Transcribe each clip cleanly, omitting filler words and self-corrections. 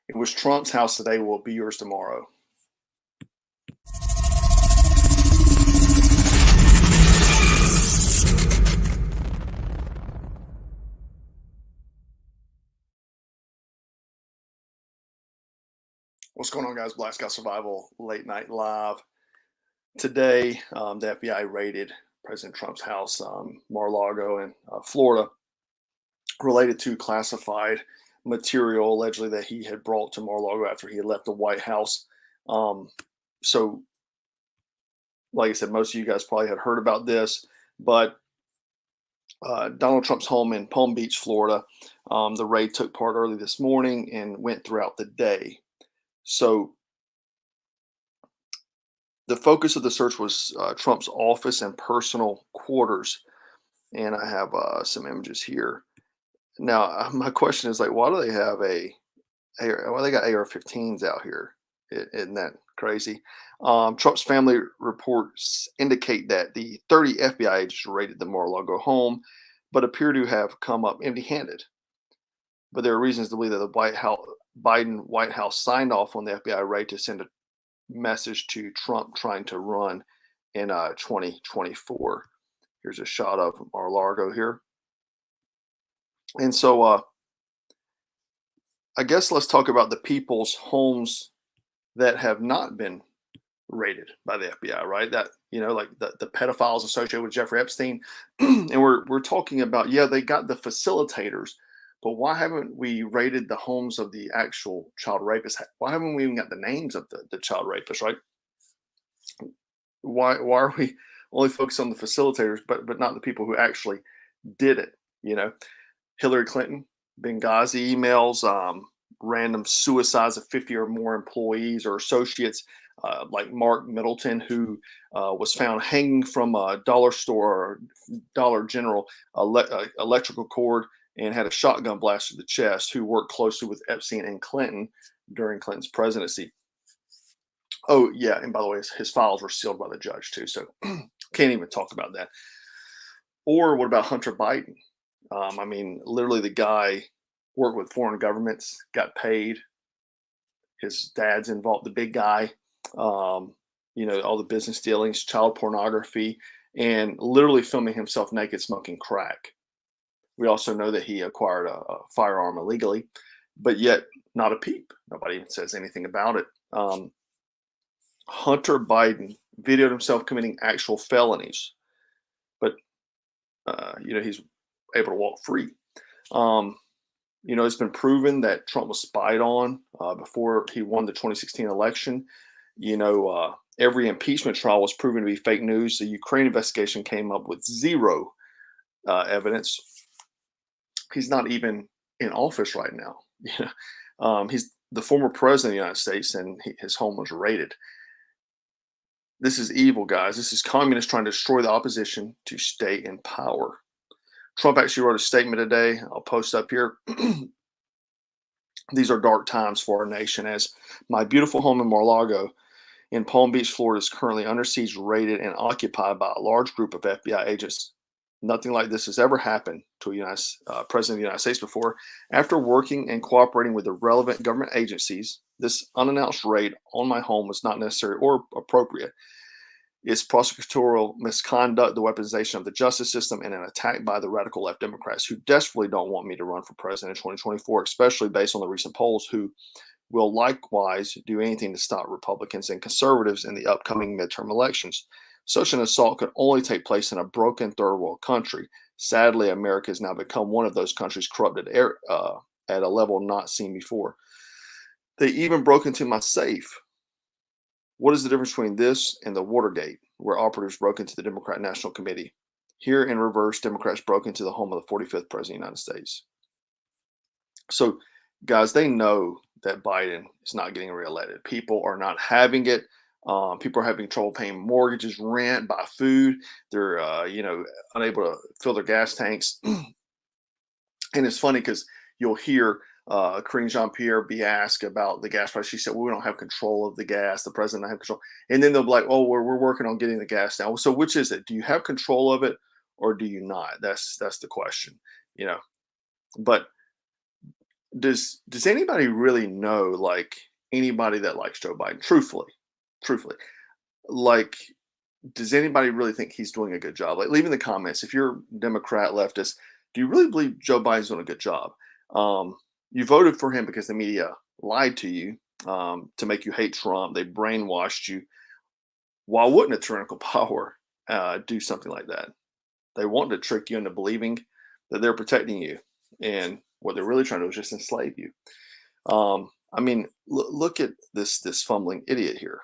It was Trump's house today, will be yours tomorrow. What's going on, guys? Black Scout Survival Late Night Live. Today, the FBI raided President Trump's house, Mar-a-Lago in Florida, related to classified material allegedly that he had brought to Mar-a-Lago after he had left the White House. So, like I said, most of you guys probably had heard about this, but Donald Trump's home in Palm Beach, Florida, the raid took part early this morning and went throughout the day. So the focus of the search was Trump's office and personal quarters. And I have some images here. Now, my question is, like, why do they have why they got AR-15s out here? Isn't that crazy? Trump's family reports indicate that the 30 FBI agents raided the Mar-a-Lago home, but appear to have come up empty-handed. But there are reasons to believe that the Biden White House signed off on the FBI raid to send a message to Trump trying to run in 2024. Here's a shot of Mar-a-Lago here. And so I guess let's talk about the people's homes that have not been raided by the FBI, right? That, like the pedophiles associated with Jeffrey Epstein. And we're talking about, yeah, they got the facilitators, but why haven't we raided the homes of the actual child rapists? Why haven't we even got the names of the child rapists, right? Why are we only focused on the facilitators, but not the people who actually did it? Hillary Clinton, Benghazi emails, random suicides of 50 or more employees or associates, like Mark Middleton, who was found hanging from a dollar store or Dollar General electrical cord and had a shotgun blast to the chest, who worked closely with Epstein and Clinton during Clinton's presidency. Oh, yeah, and by the way, his files were sealed by the judge, too, so can't even talk about that. Or what about Hunter Biden? Literally the guy worked with foreign governments, got paid. His dad's involved, the big guy, all the business dealings, child pornography, and literally filming himself naked smoking crack. We also know that he acquired a firearm illegally, but yet not a peep. Nobody even says anything about it. Hunter Biden videoed himself committing actual felonies, but he's able to walk free. It's been proven that Trump was spied on before he won the 2016 election. Every impeachment trial was proven to be fake news. The Ukraine investigation came up with zero evidence. He's not even in office right now. He's the former president of the United States, and his home was raided. This is evil, guys. This is communists trying to destroy the opposition to stay in power. Trump actually wrote a statement today. I'll post up here. These are dark times for our nation, as my beautiful home in Mar-a-Lago in Palm Beach, Florida is currently under siege, raided, and occupied by a large group of FBI agents. Nothing like this has ever happened to a president of the United States before. After working and cooperating with the relevant government agencies, this unannounced raid on my home was not necessary or appropriate. It's prosecutorial misconduct, the weaponization of the justice system, and an attack by the radical left Democrats who desperately don't want me to run for president in 2024, especially based on the recent polls, who will likewise do anything to stop Republicans and conservatives in the upcoming midterm elections. Such an assault could only take place in a broken third world country. Sadly, America has now become one of those countries corrupted at a level not seen before. They even broke into my safe. What is the difference between this and the Watergate, where operatives broke into the Democrat National Committee? Here, in reverse, Democrats broke into the home of the 45th president of the United States. So, guys, they know that Biden is not getting reelected. People are not having it. People are having trouble paying mortgages, rent, buy food. They're, unable to fill their gas tanks. And it's funny because you'll hear Karine Jean-Pierre be asked about the gas price. She said, well, we don't have control of the gas. The president doesn't have control. And then they'll be like, oh, we're working on getting the gas down. So which is it? Do you have control of it or do you not? That's the question, But Does anybody really know, like, anybody that likes Joe Biden? Truthfully, like, does anybody really think he's doing a good job? Like, leave in the comments if you're Democrat, leftist. Do you really believe Joe Biden's doing a good job? Um, you voted for him because the media lied to you, to make you hate Trump. They brainwashed you. Why wouldn't a tyrannical power do something like that? They want to trick you into believing that they're protecting you, and what they're really trying to do is just enslave you. I mean, look at this fumbling idiot here.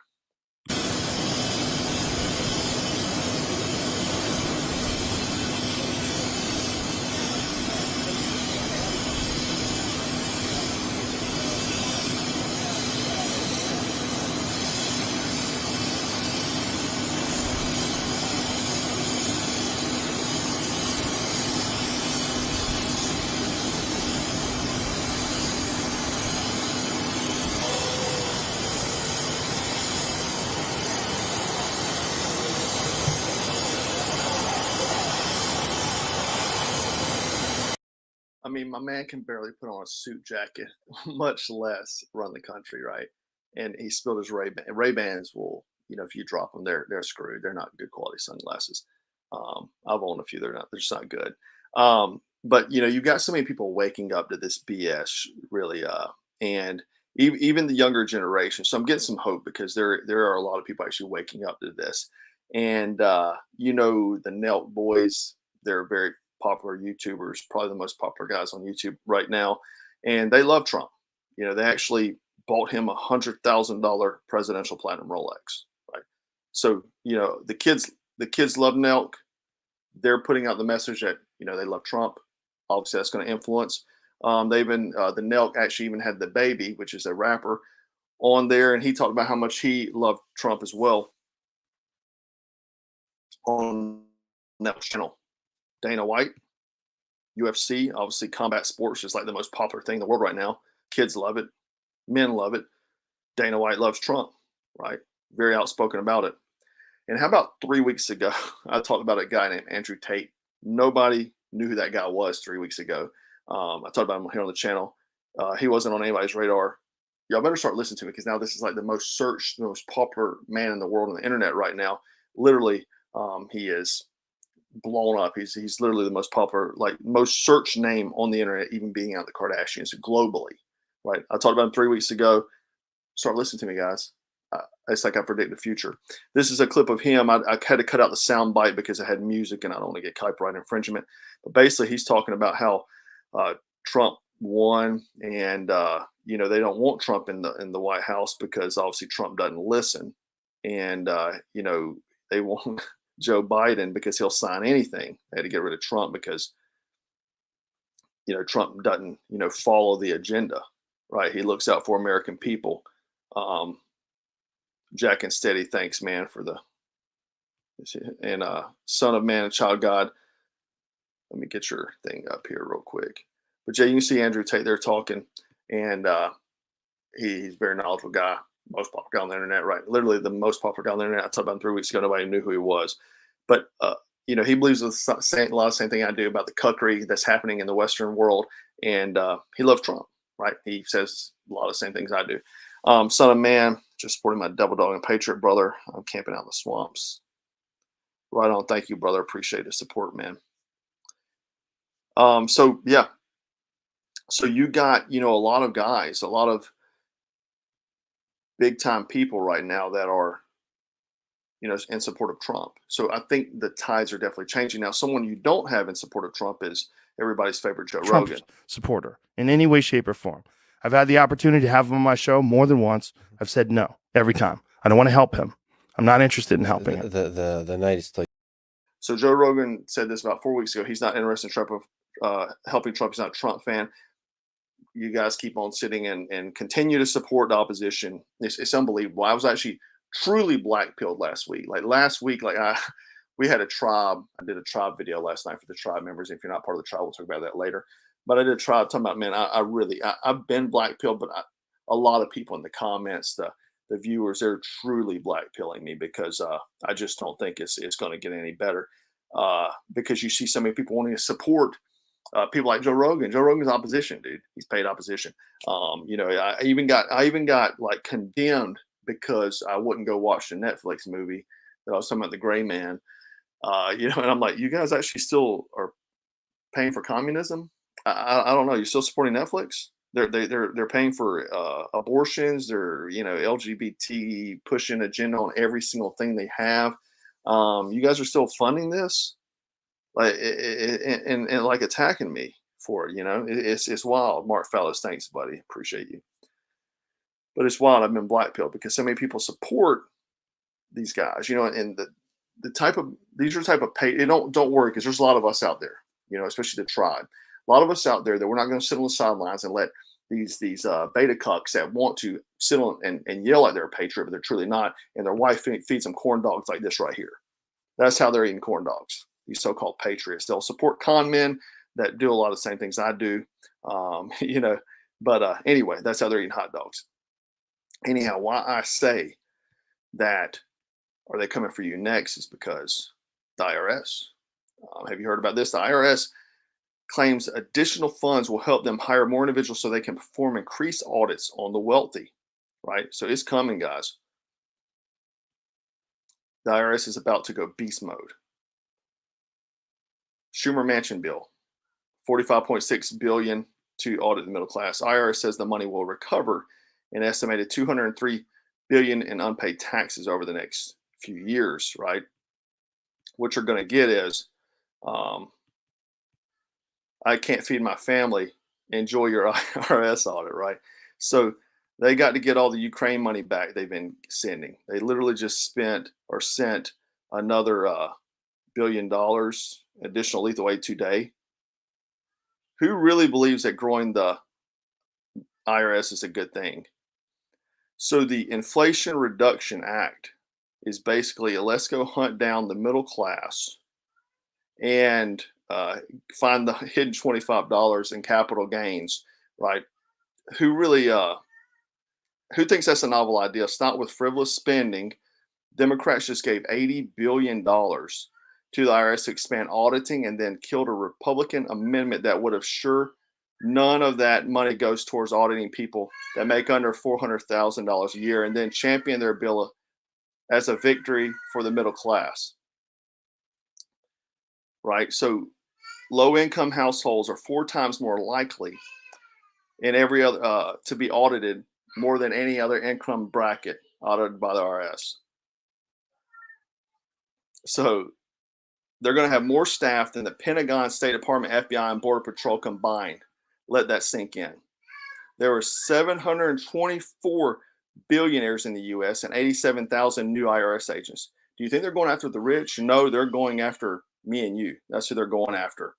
I mean, my man can barely put on a suit jacket, much less run the country, right? And he spilled his Ray Bans. Will, if you drop them, they're screwed. They're not good quality sunglasses. I've owned a few. They're just not good. But you've got so many people waking up to this BS, really, and even the younger generation. So I'm getting some hope because there are a lot of people actually waking up to this. And the Nelk boys, they're very popular YouTubers, probably the most popular guys on YouTube right now, and they love Trump. They actually bought him $100,000 presidential platinum Rolex, right? So the kids love Nelk. They're putting out the message that they love Trump. Obviously, that's going to influence. They've been the Nelk actually even had the baby, which is a rapper, on there, and he talked about how much he loved Trump as well on that channel. Dana White, UFC, obviously combat sports is like the most popular thing in the world right now. Kids love it, men love it. Dana White loves Trump, right? Very outspoken about it. And how about 3 weeks ago, I talked about a guy named Andrew Tate. Nobody knew who that guy was 3 weeks ago. I talked about him here on the channel. He wasn't on anybody's radar. Y'all better start listening to me because now this is like the most searched, the most popular man in the world on the internet right now. Literally, he is blown up. He's literally the most popular, like most searched name on the internet, even being out the Kardashians globally. Right. I talked about him 3 weeks ago. Start listening to me, guys. It's like I predict the future. This is a clip of him. I had to cut out the sound bite because I had music and I don't want to get copyright infringement. But basically, he's talking about how Trump won, and they don't want Trump in the White House because obviously Trump doesn't listen, and they want Joe Biden because he'll sign anything. They had to get rid of Trump because Trump doesn't follow the agenda, right? He looks out for American people. Jack and Steady, thanks, man, for the and Son of Man and Child God. Let me get your thing up here real quick. But Jay, you can see Andrew Tate there talking, and he's a very knowledgeable guy, most popular guy on the internet, right? Literally the most popular guy on the internet. I talked about him 3 weeks ago. Nobody knew who he was, but he believes the same, a lot of the same thing I do about the cuckery that's happening in the Western world, and he loves Trump, right? He says a lot of the same things I do. Son of Man, just supporting my double dog and patriot brother. I'm camping out in the swamps. Right on. Thank you, brother. Appreciate the support, man. So yeah. So you got, a lot of guys, a lot of big time people right now that are, in support of Trump. So I think the tides are definitely changing. Now, someone you don't have in support of Trump is everybody's favorite Joe Trump Rogan. Supporter in any way, shape, or form. I've had the opportunity to have him on my show more than once. I've said no every time. I don't want to help him. I'm not interested in helping him. The night is like. So Joe Rogan said this about 4 weeks ago. He's not interested in Trump, helping Trump. He's not a Trump fan. You guys keep on sitting and continue to support the opposition. It's unbelievable. I was actually truly black pilled last week. Like last week, we had a tribe. I did a tribe video last night for the tribe members. If you're not part of the tribe, we'll talk about that later. But I did a tribe talking about, man, I've been black pilled, but a lot of people in the comments, the viewers, they're truly black pilling me because I just don't think it's going to get any better because you see so many people wanting to support People like Joe Rogan. Joe Rogan's opposition, dude. He's paid opposition. I even got like condemned because I wouldn't go watch the Netflix movie that I was talking about, The Gray Man. And I'm like, you guys actually still are paying for communism? I don't know. You're still supporting Netflix? They're paying for abortions. They're LGBT pushing agenda on every single thing they have. You guys are still funding this, like and like attacking me for it. It's wild. Mark Fellows, thanks, buddy. Appreciate you. But it's wild. I've been blackpilled because so many people support these guys. And the type of these are the type of pay. Don't worry, because there's a lot of us out there. Especially the tribe. A lot of us out there that we're not going to sit on the sidelines and let these beta cucks that want to sit on and yell like they're a patriot, but they're truly not, and their wife feeds them corn dogs like this right here. That's how they're eating corn dogs. These so-called patriots. They'll support con men that do a lot of the same things I do. But anyway, that's how they're eating hot dogs. Anyhow, why I say that are they coming for you next is because the IRS. Have you heard about this? The IRS claims additional funds will help them hire more individuals so they can perform increased audits on the wealthy, right? So it's coming, guys. The IRS is about to go beast mode. Schumer Manchin bill, $45.6 billion to audit the middle class. IRS says the money will recover an estimated $203 billion in unpaid taxes over the next few years, right? What you're going to get is, I can't feed my family. Enjoy your IRS audit, right? So they got to get all the Ukraine money back they've been sending. They literally just spent or sent another $1 billion additional lethal aid today. Who really believes that growing the IRS is a good thing? So the Inflation Reduction Act is basically let's go hunt down the middle class and find the hidden $25 in capital gains, right? Who really, who thinks that's a novel idea? Stop with frivolous spending. Democrats just gave $80 billion to the IRS to expand auditing and then killed a Republican amendment that would have sure none of that money goes towards auditing people that make under $400,000 a year and then champion their bill as a victory for the middle class, right? So low-income households are 4 times more likely in every other to be audited more than any other income bracket audited by the IRS. So they're going to have more staff than the Pentagon, State Department, FBI, and Border Patrol combined. Let that sink in. There were 724 billionaires in the U.S. and 87,000 new IRS agents. Do you think they're going after the rich? No, they're going after me and you. That's who they're going after.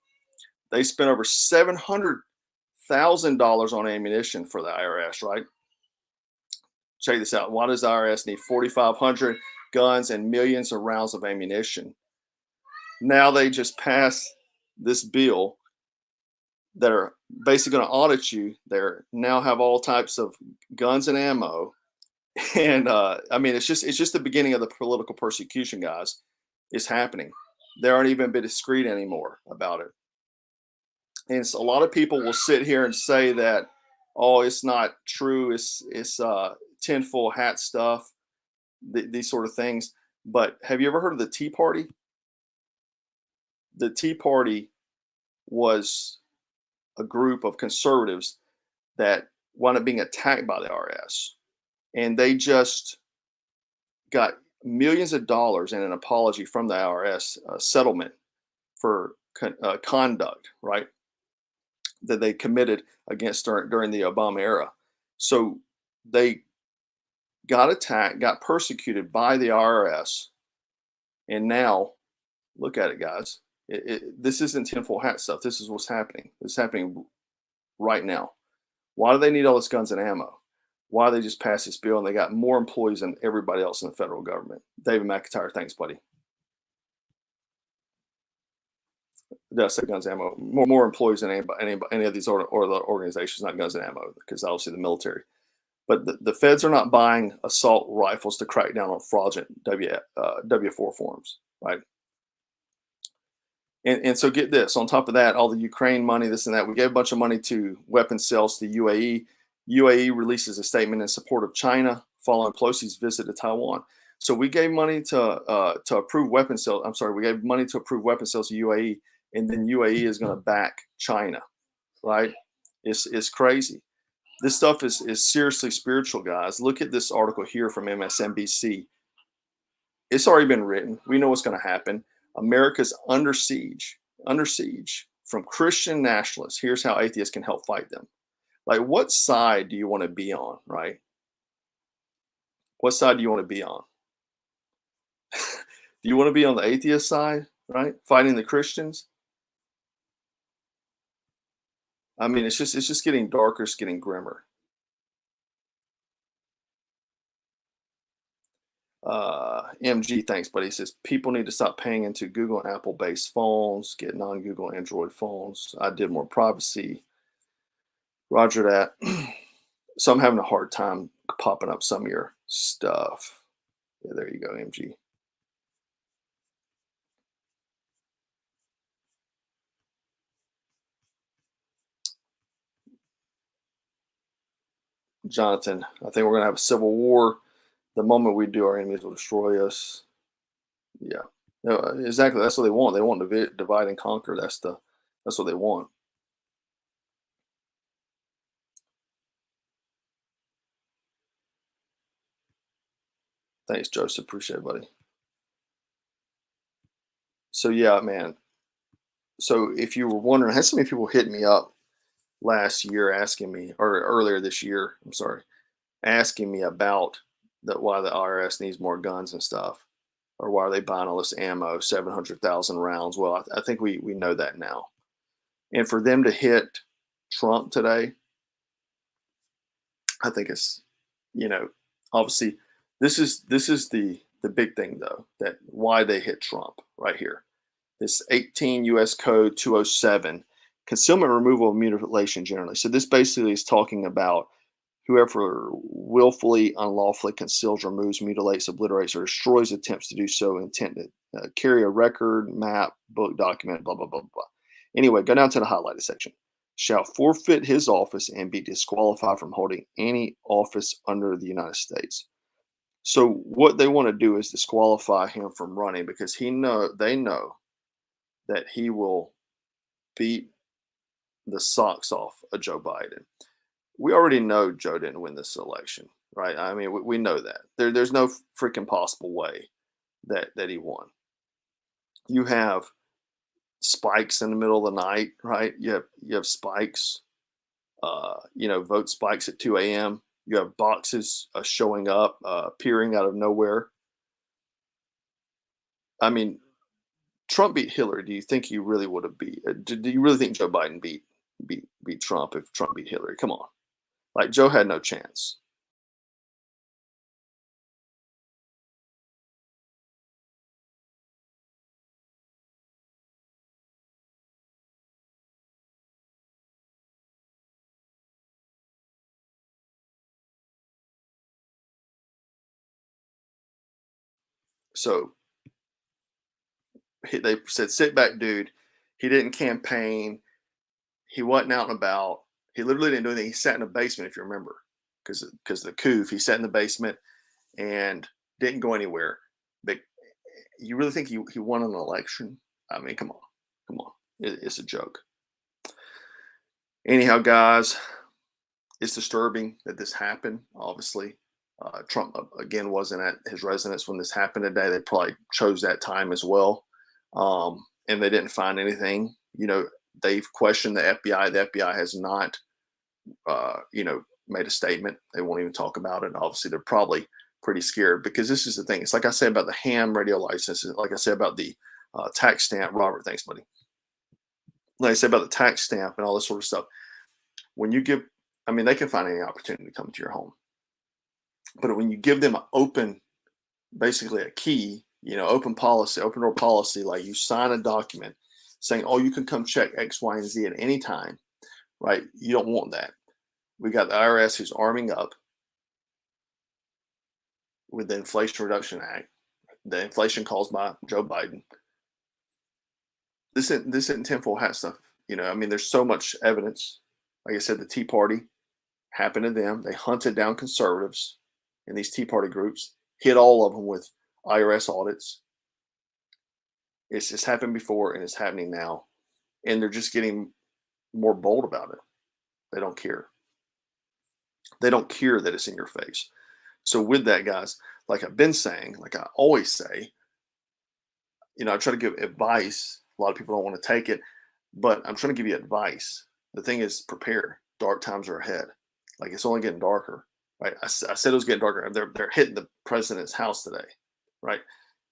They spent over $700,000 on ammunition for the IRS, right? Check this out. Why does the IRS need 4,500 guns and millions of rounds of ammunition? Now they just passed this bill that are basically going to audit you. They now have all types of guns and ammo. And I mean, it's just the beginning of the political persecution, guys. It's happening. They aren't even a bit discreet anymore about it. And so a lot of people will sit here and say that, oh, it's not true. It's tinfoil hat stuff, these sort of things. But have you ever heard of the Tea Party? The Tea Party was a group of conservatives that wound up being attacked by the IRS. And they just got millions of dollars in an apology from the IRS settlement for conduct, right, that they committed against during the Obama era. So they got attacked, got persecuted by the IRS, and now look at it, guys. This isn't tinfoil hat stuff. This is what's happening. It's happening right now. Why do they need all this guns and ammo? Why do they just pass this bill and they got more employees than everybody else in the federal government? David McIntyre, thanks, buddy. Did I say guns and ammo? More employees than any of these or the organizations, not guns and ammo, because obviously the military. But the feds are not buying assault rifles to crack down on fraudulent W-4 forms, right? And so get this, on top of that, all the Ukraine money, this and that, we gave a bunch of money to weapon sales to UAE. UAE releases a statement in support of China following Pelosi's visit to Taiwan. So we gave money to approve weapon sales. I'm sorry, we gave money to approve weapon sales to UAE, and then UAE is going to back China, right? It's crazy. This stuff is seriously spiritual, guys. Look at this article here from MSNBC. It's already been written. We know what's going to happen. America's under siege from Christian nationalists. Here's how atheists can help fight them. Like, what side do you want to be on, right? What side do you want to be on? Do you want to be on the atheist side, right? Fighting the Christians? I mean, it's just getting darker, it's getting grimmer. MG, thanks, buddy. He says people need to stop paying into Google and Apple based phones, get non Google Android phones. I did more privacy. Roger that. So I'm having a hard time popping up some of your stuff. Yeah, there you go, MG. Jonathan, I think we're going to have a civil war. The moment we do, our enemies will destroy us. Yeah, no, exactly. That's what they want. They want to divide and conquer. That's what they want. Thanks, Joseph. Appreciate it, buddy. So yeah, man. So if you were wondering, I had so many people hit me up last year asking me, or earlier this year, I'm sorry, asking me about why the IRS needs more guns and stuff, or why are they buying all this ammo, 700,000 rounds. Well, I think we know that now. And for them to hit Trump today, I think it's, you know, obviously this is the big thing though, that why they hit Trump right here. This 18 U.S. Code 207, concealment, removal of mutilation generally. So this basically is talking about whoever willfully, unlawfully conceals, removes, mutilates, obliterates, or destroys attempts to do so intent to carry a record, map, book, document, blah, blah, blah, blah. Anyway, go down to the highlighted section. Shall forfeit his office and be disqualified from holding any office under the United States. So what they want to do is disqualify him from running because they know that he will beat the socks off of Joe Biden. We already know Joe didn't win this election, right? I mean, we know that. There's no freaking possible way that he won. You have spikes in the middle of the night, right? You have spikes, vote spikes at 2 a.m. You have boxes showing up, appearing out of nowhere. I mean, Trump beat Hillary. Do you think he really would have beat? Do you really think Joe Biden beat Trump if Trump beat Hillary? Come on, like Joe had no chance. So they said, "Sit back, dude." He didn't campaign. He wasn't out and about. He literally didn't do anything. He sat in a basement, if you remember, because the coup. He sat in the basement and didn't go anywhere. But you really think he won an election? I mean, come on, come on. It's a joke. Anyhow, guys, it's disturbing that this happened. Obviously, Trump again wasn't at his residence when this happened today. They probably chose that time as well, and they didn't find anything. They've questioned the FBI. The FBI has not, made a statement. They won't even talk about it. Obviously, they're probably pretty scared because this is the thing. It's like I said about the ham radio license. Like I said about the tax stamp. Robert, thanks, buddy. Like I said about the tax stamp and all this sort of stuff. When you give, I mean, they can find any opportunity to come to your home, but when you give them an open, basically a key, open policy, open door policy, like you sign a document saying, "Oh, you can come check X, Y, and Z at any time," right? You don't want that. We got the IRS who's arming up with the Inflation Reduction Act, the inflation caused by Joe Biden. this isn't tinfoil hat stuff. You know, I mean, there's so much evidence. Like I said, the Tea Party happened to them. They hunted down conservatives in these Tea Party groups, hit all of them with IRS audits. It's happened before and it's happening now. And they're just getting more bold about it. They don't care. They don't care that it's in your face. So with that, guys, like I've been saying, like I always say, you know, I try to give advice. A lot of people don't want to take it, but I'm trying to give you advice. The thing is, prepare. Dark times are ahead. Like it's only getting darker, right? I said it was getting darker. They're hitting the president's house today, right?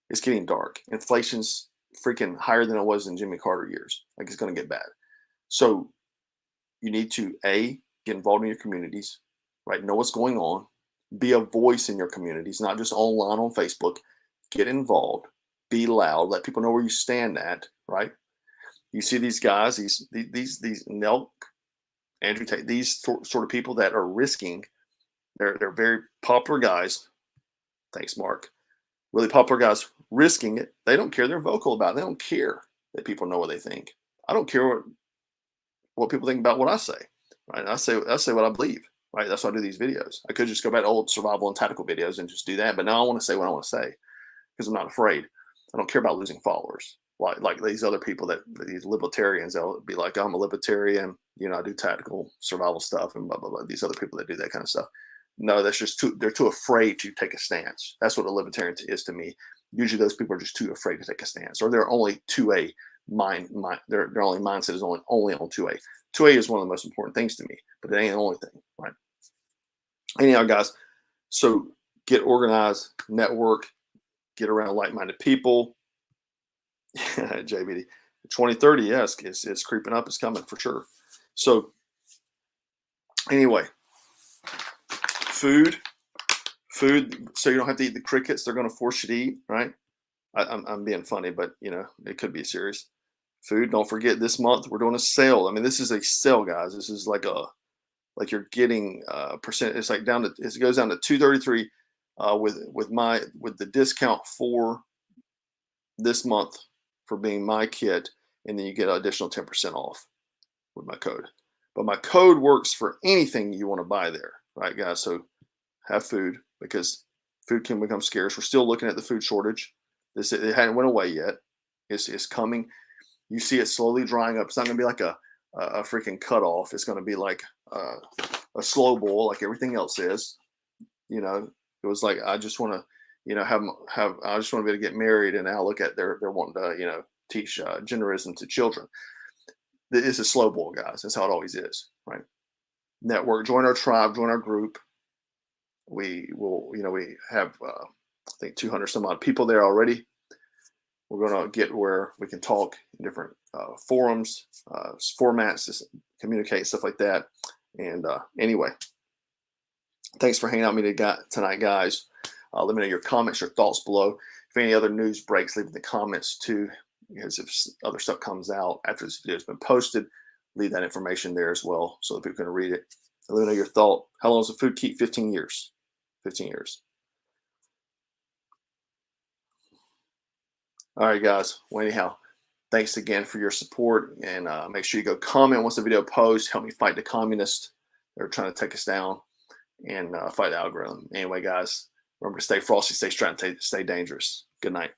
It's getting dark. Inflation's freaking higher than it was in Jimmy Carter years. Like it's going to get bad. So you need to get involved in your communities, right? Know what's going on. Be a voice in your communities, not just online on Facebook. Get involved. Be loud. Let people know where you stand at, right? You see these guys, these Nelk, Andrew Tate, these sort of people that are risking. They're very popular guys. Thanks, Mark. Really popular guys risking it. They don't care. They're vocal about it. They don't care that people know what they think. I don't care what people think about what I say. Right? I say what I believe. Right? That's why I do these videos. I could just go back to old survival and tactical videos and just do that. But now I want to say what I want to say because I'm not afraid. I don't care about losing followers. Like these other people these libertarians, they'll be like, I'm a libertarian, you know, I do tactical survival stuff and blah, blah, blah. These other people that do that kind of stuff. No, that's just they're too afraid to take a stance. That's what a libertarian is to me. Usually those people are just too afraid to take a stance, or they're only 2A their only mindset is only on 2A. 2A is one of the most important things to me, but it ain't the only thing, right? Anyhow, guys, so get organized, network, get around like-minded people. JBD 2030, yes, it's creeping up. It's coming for sure. So anyway, food. So you don't have to eat the crickets. They're going to force you to eat, right? I'm being funny, but you know it could be serious. Food. Don't forget this month we're doing a sale. I mean, this is a sale, guys. This is like you're getting percent. It's like it goes down to 233 with the discount for this month for being my kit, and then you get an additional 10% off with my code. But my code works for anything you want to buy there, right, guys? So have food because food can become scarce. We're still looking at the food shortage. It hadn't went away yet. It's coming. You see it slowly drying up. It's not going to be like a freaking cutoff. It's going to be like a slow boil, like everything else is. You know, it was like I just want to, you know, I just want to be able to get married, and now look at they're wanting to, you know, teach genderism to children. It's a slow boil, guys. That's how it always is, right? Network, join our tribe, join our group. We will, you know, we have I think 200 some odd people there already. We're going to get where we can talk in different forums, formats to communicate, stuff like that. And anyway, thanks for hanging out with me tonight, guys. Let me know your comments, your thoughts below. If any other news breaks, leave in the comments too, because if other stuff comes out after this video has been posted, leave that information there as well so that people can read it. Let me know your thought. How long does the food keep? 15 years. 15 years. All right, guys. Well, anyhow, thanks again for your support, and make sure you go comment once the video posts. Help me fight the communists. They're trying to take us down and fight the algorithm. Anyway, guys, remember to stay frosty, stay strong, stay dangerous. Good night.